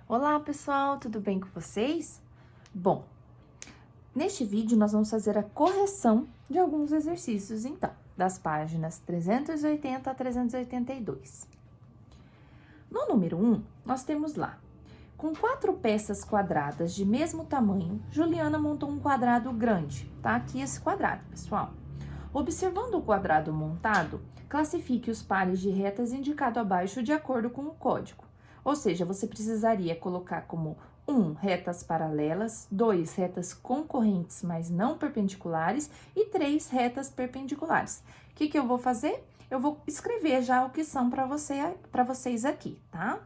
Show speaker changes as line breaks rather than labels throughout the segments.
Olá, pessoal, tudo bem com vocês? Bom, neste vídeo nós vamos fazer a correção de alguns exercícios, então, das páginas 380 a 382. No número 1, nós temos lá, com 4 peças quadradas de mesmo tamanho, Juliana montou um quadrado grande. Tá aqui esse quadrado, pessoal. Observando o quadrado montado, classifique os pares de retas indicado abaixo de acordo com o código. Ou seja, você precisaria colocar como 1, retas paralelas, 2, retas concorrentes, mas não perpendiculares, e 3, retas perpendiculares. O que eu vou fazer? Eu vou escrever já o que são para vocês aqui, tá?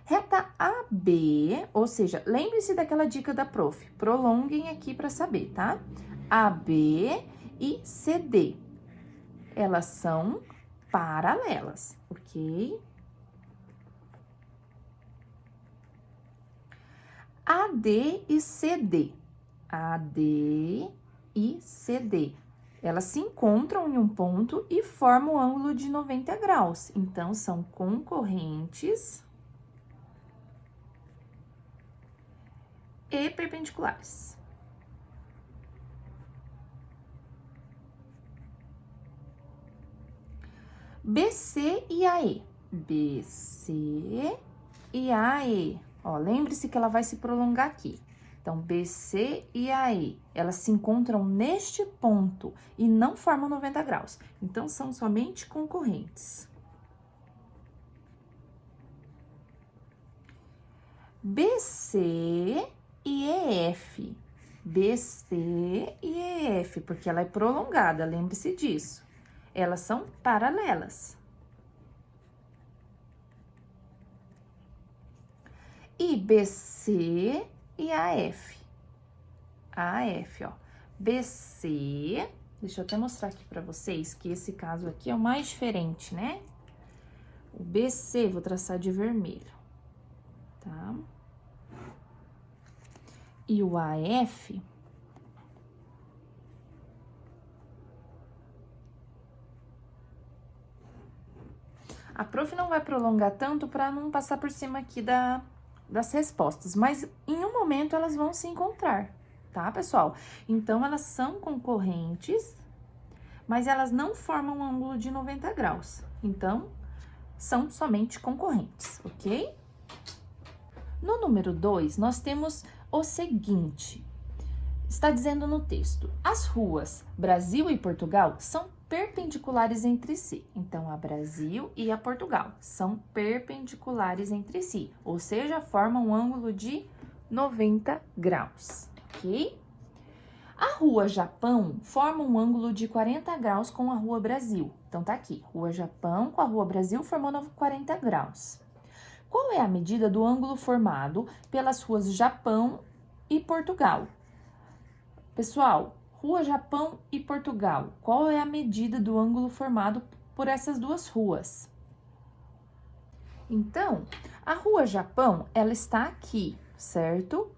Reta AB, ou seja, lembre-se daquela dica da prof, prolonguem aqui para saber, tá? AB e CD, elas são paralelas, ok? AD e CD. AD e CD. Elas se encontram em um ponto e formam um ângulo de 90 graus. Então, são concorrentes e perpendiculares. BC e AE. BC e AE. Ó, lembre-se que ela vai se prolongar aqui. Então, BC e AE, elas se encontram neste ponto e não formam 90 graus. Então, são somente concorrentes. BC e EF. BC e EF, porque ela é prolongada, lembre-se disso. Elas são paralelas. E BC e AF. AF, ó. BC, deixa eu até mostrar aqui pra vocês que esse caso aqui é o mais diferente, né? O BC, vou traçar de vermelho, tá? E o AF, a prof não vai prolongar tanto para não passar por cima aqui das respostas, mas em um momento elas vão se encontrar, tá, pessoal? Então, elas são concorrentes, mas elas não formam um ângulo de 90 graus. Então, são somente concorrentes, ok? No número 2, nós temos o seguinte. Está dizendo no texto, as ruas Brasil e Portugal são perpendiculares entre si. Então, a Brasil e a Portugal são perpendiculares entre si, ou seja, formam um ângulo de 90 graus, ok? A Rua Japão forma um ângulo de 40 graus com a Rua Brasil. Então, tá aqui, Rua Japão com a Rua Brasil formando 40 graus. Qual é a medida do ângulo formado pelas ruas Japão e Portugal? Pessoal, Rua Japão e Portugal, qual é a medida do ângulo formado por essas duas ruas? Então, a Rua Japão, ela está aqui, certo?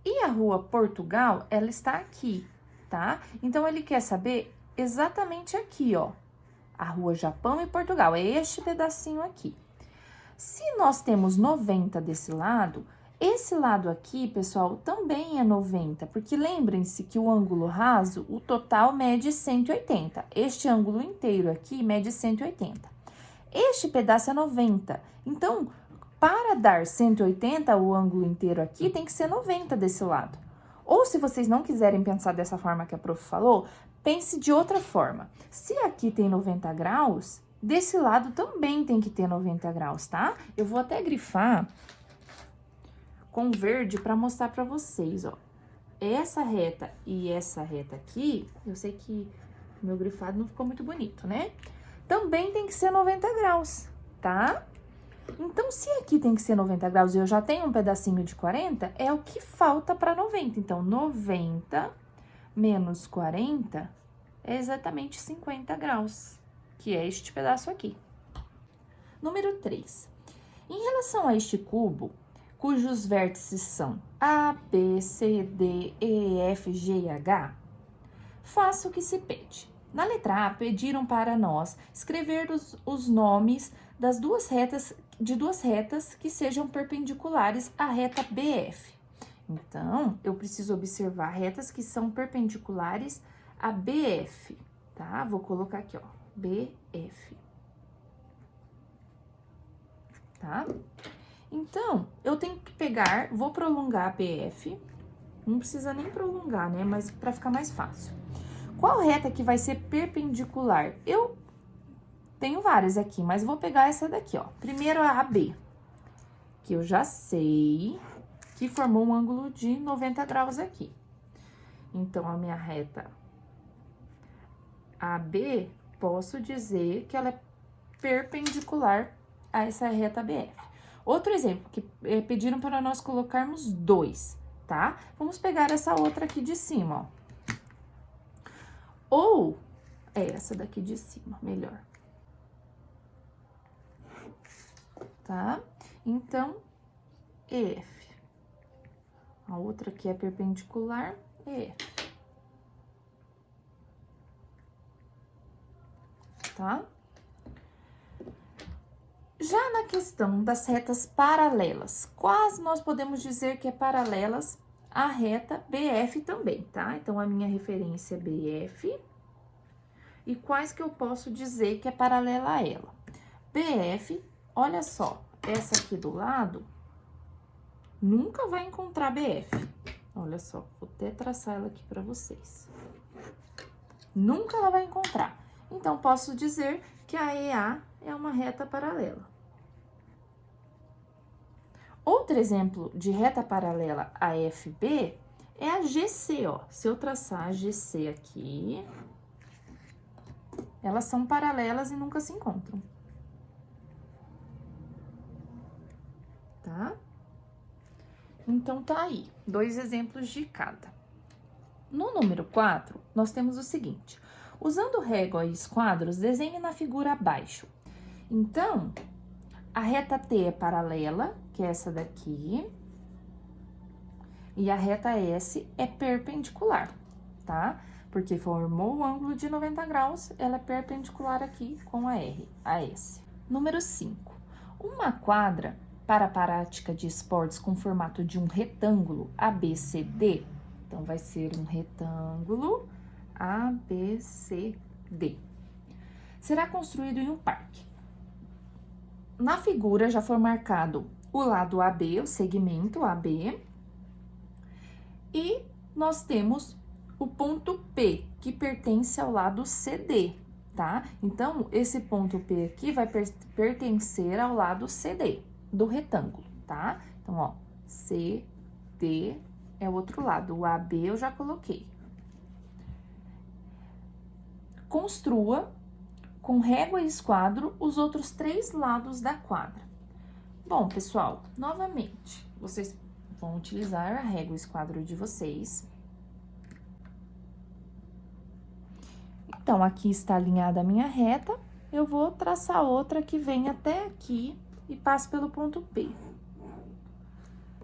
E a Rua Portugal, ela está aqui, tá? Então, ele quer saber exatamente aqui, ó. A Rua Japão e Portugal, é este pedacinho aqui. Se nós temos 90 desse lado, esse lado aqui, pessoal, também é 90, porque lembrem-se que o ângulo raso, o total mede 180. Este ângulo inteiro aqui mede 180. Este pedaço é 90. Então, para dar 180, o ângulo inteiro aqui tem que ser 90 desse lado. Ou se vocês não quiserem pensar dessa forma que a prof falou, pense de outra forma. Se aqui tem 90 graus, desse lado também tem que ter 90 graus, tá? Eu vou até grifar com verde para mostrar para vocês, ó. Essa reta e essa reta aqui, eu sei que meu grifado não ficou muito bonito, né? Também tem que ser 90 graus, tá? Então, se aqui tem que ser 90 graus e eu já tenho um pedacinho de 40, é o que falta para 90. Então, 90 menos 40 é exatamente 50 graus, que é este pedaço aqui. Número 3. Em relação a este cubo, cujos vértices são A, B, C, D, E, F, G e H, faça o que se pede. Na letra A, pediram para nós escrever os nomes das duas retas de duas retas que sejam perpendiculares à reta BF. Então, eu preciso observar retas que são perpendiculares a BF, tá? Vou colocar aqui, ó, BF. Tá? Então, eu tenho que pegar, vou prolongar a BF, não precisa nem prolongar, né? Mas para ficar mais fácil. Qual reta que vai ser perpendicular? Eu tenho várias aqui, mas vou pegar essa daqui, ó. Primeiro a AB, que eu já sei que formou um ângulo de 90 graus aqui. Então, a minha reta AB, posso dizer que ela é perpendicular a essa reta BF. Outro exemplo, que pediram para nós colocarmos 2, tá? Vamos pegar essa outra aqui de cima, ó. Ou essa daqui de cima, melhor. Tá? Então, EF. A outra aqui é perpendicular, EF. Tá? Já na questão das retas paralelas, quais nós podemos dizer que é paralelas à reta BF também, tá? Então, a minha referência é BF. E quais que eu posso dizer que é paralela a ela? BF, olha só, essa aqui do lado, nunca vai encontrar BF. Olha só, vou até traçar ela aqui para vocês. Nunca ela vai encontrar. Então, posso dizer que a EA é uma reta paralela. Outro exemplo de reta paralela a FB é a GC, ó. Se eu traçar a GC aqui, elas são paralelas e nunca se encontram. Tá? Então, tá aí, 2 exemplos de cada. No número 4, nós temos o seguinte. Usando régua e esquadros, desenhe na figura abaixo. Então, a reta T é paralela, que é essa daqui. E a reta S é perpendicular, tá? Porque formou o ângulo de 90 graus, ela é perpendicular aqui com a R, a S. Número 5. Uma quadra para a prática de esportes com formato de um retângulo ABCD. Então, vai ser um retângulo ABCD. Será construído em um parque. Na figura já foi marcado o lado AB, o segmento AB. E nós temos o ponto P, que pertence ao lado CD, tá? Então, esse ponto P aqui vai pertencer ao lado CD do retângulo, tá? Então, ó, CD é o outro lado, o AB eu já coloquei. Construa com régua e esquadro os outros 3 lados da quadra. Bom, pessoal, novamente, vocês vão utilizar a régua e esquadro de vocês. Então, aqui está alinhada a minha reta, eu vou traçar outra que vem até aqui e passe pelo ponto P.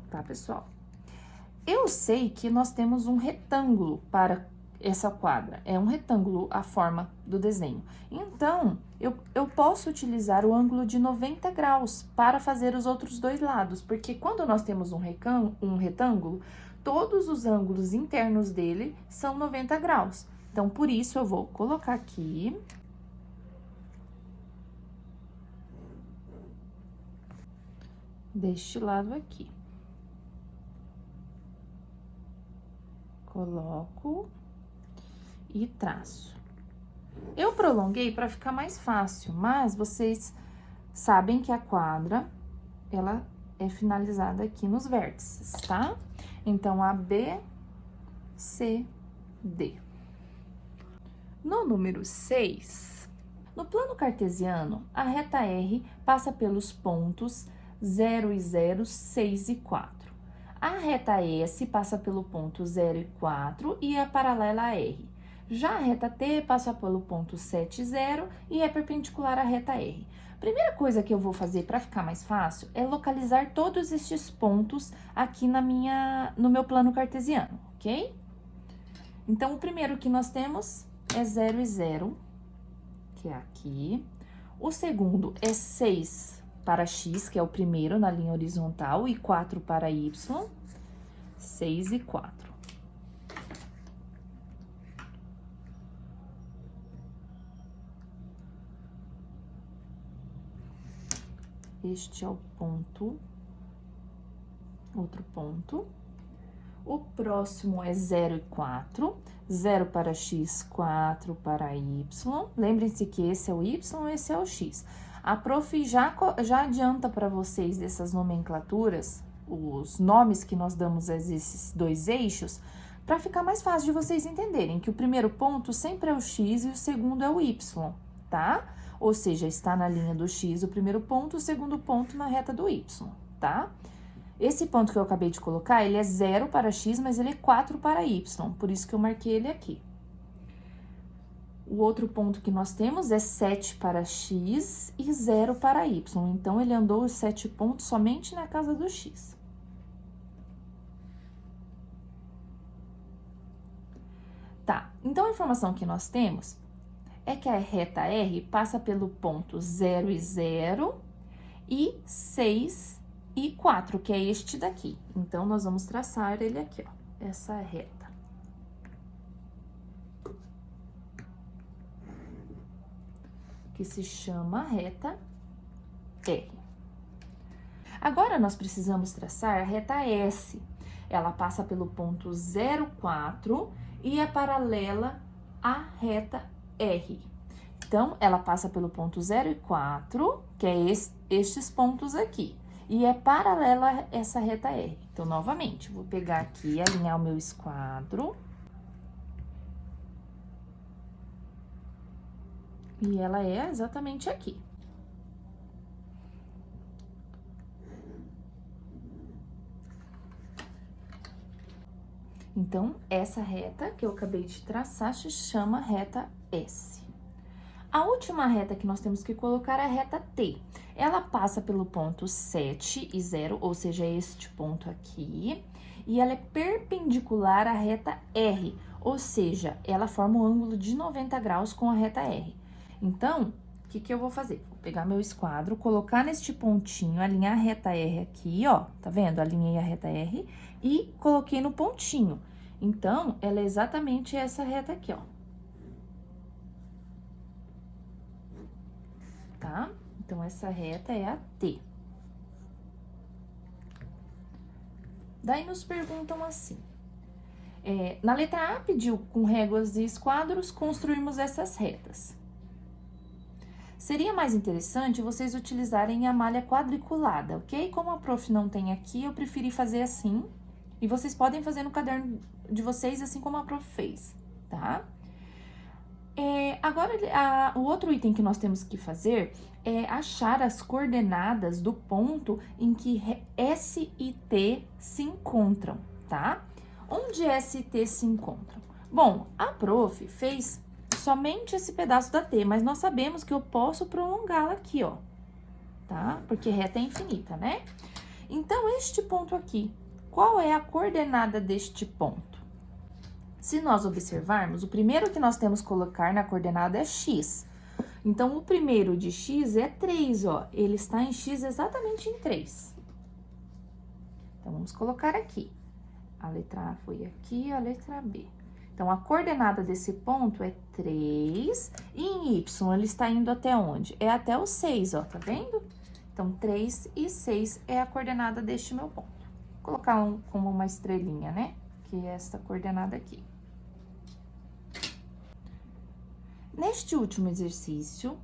Tá, pessoal? Eu sei que nós temos um retângulo para essa quadra, é um retângulo a forma do desenho. Então, eu posso utilizar o ângulo de 90 graus para fazer os outros 2 lados, porque quando nós temos um retângulo, todos os ângulos internos dele são 90 graus. Então, por isso, eu vou colocar aqui. Deste lado aqui. Coloco e traço. Eu prolonguei para ficar mais fácil, mas vocês sabem que a quadra, ela é finalizada aqui nos vértices, tá? Então, A, B, C, D. No número 6, no plano cartesiano, a reta R passa pelos pontos 0 e 0, 6 e 4. A reta S passa pelo ponto 0 e 4 e é paralela a R. Já a reta T passa pelo ponto 7 e 0 e é perpendicular à reta R. Primeira coisa que eu vou fazer para ficar mais fácil é localizar todos estes pontos aqui no meu plano cartesiano, ok? Então, o primeiro que nós temos é 0 e 0, que é aqui. O segundo é 6 para x, que é o primeiro na linha horizontal, e 4 para y, 6 e 4. Este é o ponto, outro ponto. O próximo é 0 e 4, 0 para x, 4 para y. Lembrem-se que esse é o y, esse é o x. A prof já adianta para vocês dessas nomenclaturas, os nomes que nós damos a esses dois eixos, para ficar mais fácil de vocês entenderem que o primeiro ponto sempre é o x e o segundo é o y, tá? Ou seja, está na linha do x o primeiro ponto, o segundo ponto na reta do y, tá? Esse ponto que eu acabei de colocar, ele é 0 para x, mas ele é 4 para y, por isso que eu marquei ele aqui. O outro ponto que nós temos é 7 para x e 0 para y, então ele andou os 7 pontos somente na casa do x. Tá, então a informação que nós temos é que a reta R passa pelo ponto 0 e 0 e 6 e 4, que é este daqui. Então, nós vamos traçar ele aqui, ó, essa reta. Que se chama reta R. Agora, nós precisamos traçar a reta S. Ela passa pelo ponto 0, 4 e é paralela à reta R. Então, ela passa pelo ponto 0 e 4, que é estes pontos aqui, e é paralela a essa reta R. Então, novamente, vou pegar aqui, alinhar o meu esquadro. E ela é exatamente aqui. Então, essa reta que eu acabei de traçar se chama reta S. A última reta que nós temos que colocar é a reta T. Ela passa pelo ponto 7 e 0, ou seja, este ponto aqui, e ela é perpendicular à reta R, ou seja, ela forma um ângulo de 90 graus com a reta R. Então, o que eu vou fazer? Vou pegar meu esquadro, colocar neste pontinho, alinhar a reta R aqui, ó, tá vendo? Alinhei a reta R e coloquei no pontinho. Então, ela é exatamente essa reta aqui, ó. Tá? Então, essa reta é a T. Daí, nos perguntam assim. Na letra A, pediu com réguas e esquadros construirmos essas retas. Seria mais interessante vocês utilizarem a malha quadriculada, ok? Como a prof não tem aqui, eu preferi fazer assim. E vocês podem fazer no caderno de vocês, assim como a prof fez, tá? Agora, o outro item que nós temos que fazer é achar as coordenadas do ponto em que S e T se encontram, tá? Onde S e T se encontram? Bom, a prof fez somente esse pedaço da T, mas nós sabemos que eu posso prolongá-la aqui, ó, tá? Porque reta é infinita, né? Então, este ponto aqui, qual é a coordenada deste ponto? Se nós observarmos, o primeiro que nós temos que colocar na coordenada é x. Então, o primeiro de x é 3, ó. Ele está em x exatamente em 3. Então, vamos colocar aqui. A letra A foi aqui, a letra B. Então, a coordenada desse ponto é 3, e em y ele está indo até onde? É até o 6, ó, tá vendo? Então, 3 e 6 é a coordenada deste meu ponto. Vou colocar como uma estrelinha, né? Que é essa coordenada aqui. Neste último exercício,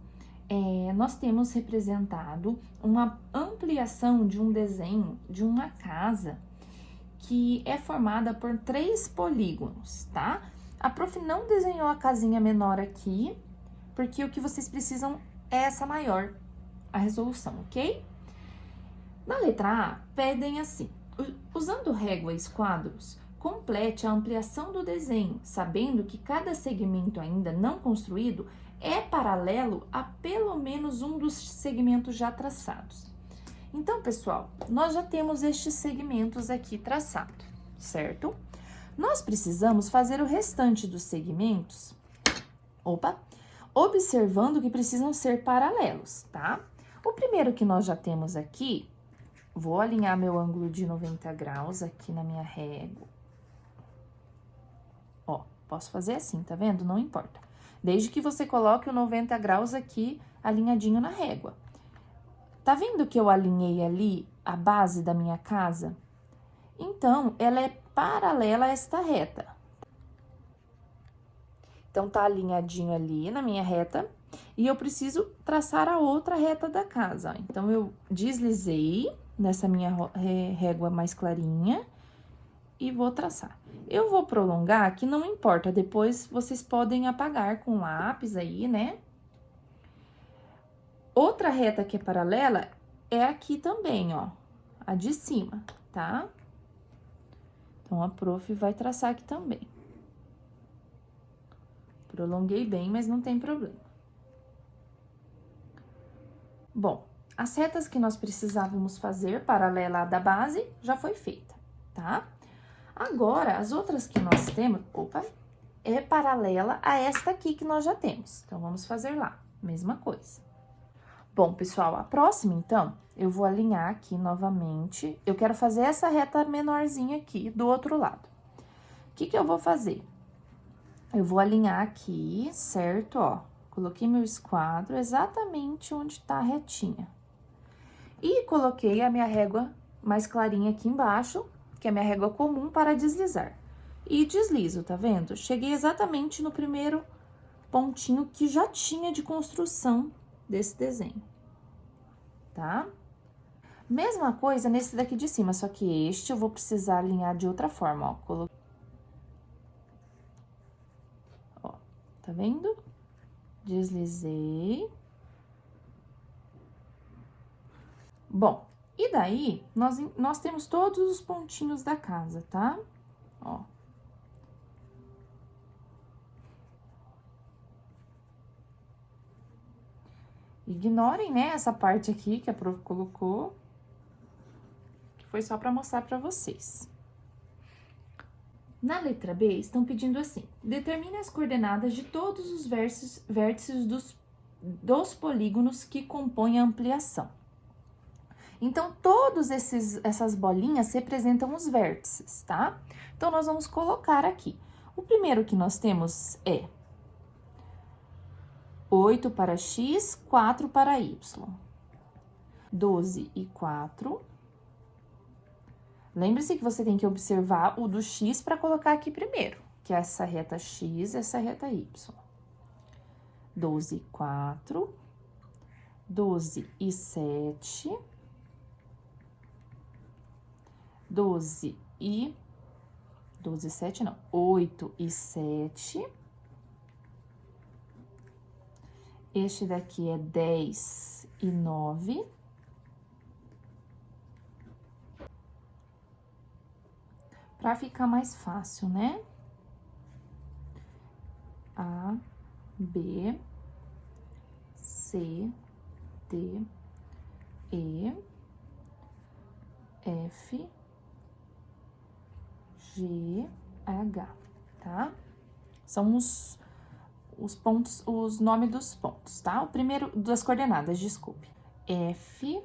nós temos representado uma ampliação de um desenho de uma casa que é formada por 3 polígonos, tá? A prof não desenhou a casinha menor aqui, porque o que vocês precisam é essa maior, a resolução, ok? Na letra A, pedem assim, usando régua e esquadros, complete a ampliação do desenho, sabendo que cada segmento ainda não construído é paralelo a pelo menos um dos segmentos já traçados. Então, pessoal, nós já temos estes segmentos aqui traçados, certo? Nós precisamos fazer o restante dos segmentos, observando que precisam ser paralelos, tá? O primeiro que nós já temos aqui, vou alinhar meu ângulo de 90 graus aqui na minha régua. Ó, posso fazer assim, tá vendo? Não importa. Desde que você coloque o 90 graus aqui alinhadinho na régua. Tá vendo que eu alinhei ali a base da minha casa? Então, ela é paralela a esta reta. Então, tá alinhadinho ali na minha reta. E eu preciso traçar a outra reta da casa. Então, eu deslizei nessa minha régua mais clarinha e vou traçar. Eu vou prolongar, que não importa, depois vocês podem apagar com lápis aí, né? Outra reta que é paralela é aqui também, ó, a de cima, tá? Então, a prof vai traçar aqui também. Prolonguei bem, mas não tem problema. Bom, as retas que nós precisávamos fazer paralela à da base já foi feita, tá? Agora, as outras que nós temos, é paralela a esta aqui que nós já temos. Então, vamos fazer lá, mesma coisa. Bom, pessoal, a próxima, então, eu vou alinhar aqui novamente. Eu quero fazer essa reta menorzinha aqui do outro lado. O que que eu vou fazer? Eu vou alinhar aqui, certo? Ó, coloquei meu esquadro exatamente onde tá a retinha. E coloquei a minha régua mais clarinha aqui embaixo, que é a minha régua comum para deslizar. E deslizo, tá vendo? Cheguei exatamente no primeiro pontinho que já tinha de construção desse desenho, tá? Mesma coisa nesse daqui de cima, só que este eu vou precisar alinhar de outra forma, ó. Coloquei. Ó, tá vendo? Deslizei. Bom, e daí, nós temos todos os pontinhos da casa, tá? Ó. Ignorem, né, essa parte aqui que a prof colocou, que foi só para mostrar para vocês. Na letra B, estão pedindo assim: determine as coordenadas de todos os vértices dos polígonos que compõem a ampliação. Então, todas essas bolinhas representam os vértices, tá? Então, nós vamos colocar aqui. O primeiro que nós temos é 8 para x, 4 para y. 12 e 4. Lembre-se que você tem que observar o do x para colocar aqui primeiro, que é essa reta x e essa reta y. 12 e 4. 12 e 7. 12 e 7 não, 8 e 7. Este daqui é 10 e 9. Para ficar mais fácil, né? A, B, C, D, E, F, G, H, tá? São os pontos, os nomes dos pontos, tá? O primeiro das coordenadas, desculpe. F,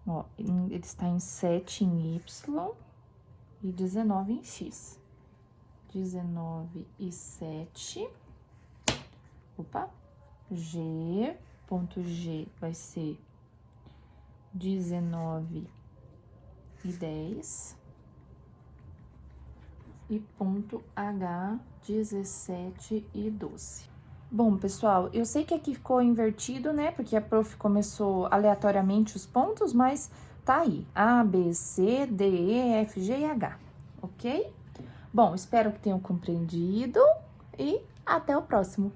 ó, ele está em 7 em Y e 19 em X. 19 e 7. Opa. G, ponto G vai ser 19 e 10. E ponto H, 17 e 12. Bom, pessoal, eu sei que aqui ficou invertido, né? Porque a prof começou aleatoriamente os pontos, mas tá aí. A, B, C, D, E, F, G e H, ok? Bom, espero que tenham compreendido e até o próximo.